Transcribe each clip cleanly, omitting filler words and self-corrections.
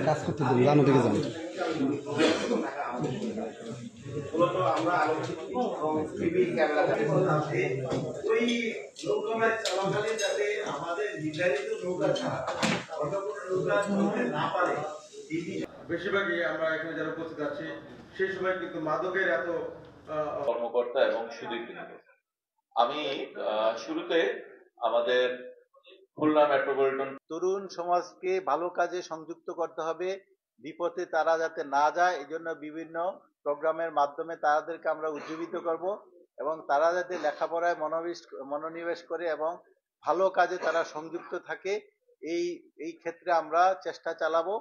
কাজ করতে দিন, জানো দিকে যান। আমরা আলোচিত টিভি ক্যামেরা ওই নৌকা ম্যাচ চলাকালীন যাতে আমাদের নির্ধারিত নৌকা ছাড়া অন্য কোনো নৌকা চলতে না পারে, বেশিরভাগই আমরা এখানে যারা উপস্থিত আছি সেই সময় কিন্তু মাদকের এত কর্মকর্তা এবং সুদীপ। আমি শুরুতে আমাদের খুলনা মেট্রোপলিটন তরুণ সমাজকে ভালো কাজে সংযুক্ত করতে হবে, বিপথে তারা যাতে না যায় এই জন্য বিভিন্ন প্রোগ্রামের মাধ্যমে তাদেরকে আমরা উজ্জীবিত করব এবং তারা যাতে লেখাপড়ায় মনোনিবেশ করে এবং ভালো কাজে তারা সংযুক্ত থাকে এই ক্ষেত্রে আমরা চেষ্টা চালাবো।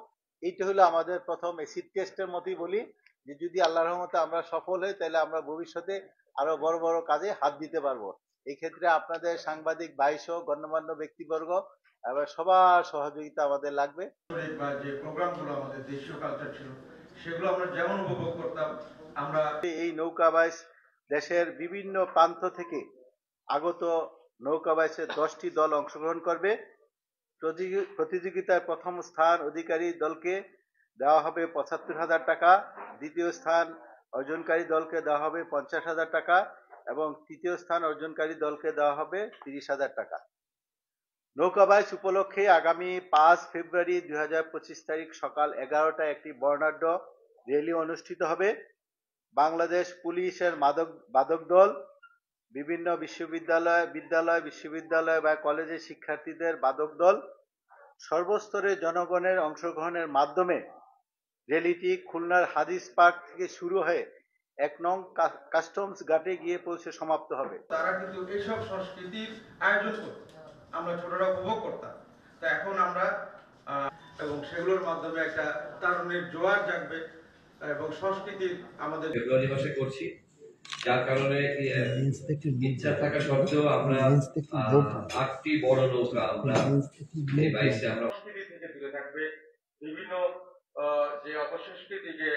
এইটা হলো আমাদের প্রথম এসিড টেস্টের মতোই বলি যে যদি আল্লাহর রহমতে আমরা সফল হই তাহলে আমরা ভবিষ্যতে আরো বড় বড় কাজে হাত দিতে পারবো। এই ক্ষেত্রে আপনাদের সাংবাদিক ভাইসহ গণ্যমান্য ব্যক্তিবর্গ এবং সবার সহযোগিতা আমাদের লাগবে। যে প্রোগ্রামগুলো আমাদের দেশীয় কালচার ছিল সেগুলো আমরা যেমন উপভোগ করতাম, আমরা এই নৌকাবাইজ দেশের বিভিন্ন প্রান্ত থেকে আগত নৌকাবাইজের 10টি দল অংশগ্রহণ করবে। প্রতিযোগিতায় প্রথম স্থান অধিকারী দলকে দেওয়া হবে ৭৫,০০০ টাকা, দ্বিতীয় স্থান অর্জনকারী দলকে দেওয়া হবে ৫০,০০০ টাকা এবং তৃতীয় স্থান অর্জনকারী দলকে দেওয়া হবে ৩০,০০০ টাকা। নৌকাবাইজ উপলক্ষে আগামী ৫ ফেব্রুয়ারি ২০২৫ তারিখ সকাল ১১টায় একটি বর্ণাঢ্য র্যালি অনুষ্ঠিত হবে। বাংলাদেশ পুলিশের মাদক দল, বিভিন্ন বিশ্ববিদ্যালয় বা কলেজের শিক্ষার্থীদের মাদক দল, সর্বস্তরের জনগণের অংশগ্রহণের মাধ্যমে র্যালিটি খুলনার হাদিস পার্ক থেকে শুরু হয়ে ১ নং কাস্টমস ঘাটে গিয়ে পৌঁছে সমাপ্ত হবে। তারা কিন্তু এইসব সংস্কৃতির আয়োজন করত, আমরা ছোটরা উপভোগ করতাম। তা এখন আমরা এবং সেগুলোর মাধ্যমে একটা তারুণ্যের জোয়ার জাগবে এবং সংস্কৃতির আমাদের ফেব্রুয়ারি মাসে করছি, যার কারণে ইচ্ছা থাকা সত্ত্বেও আমরা ৮টি বড় নৌকা আমরা এই 22-এ আমরা সংস্কৃতি থেকে দূরে থাকবে। বিভিন্ন যে অপসংস্কৃতি যে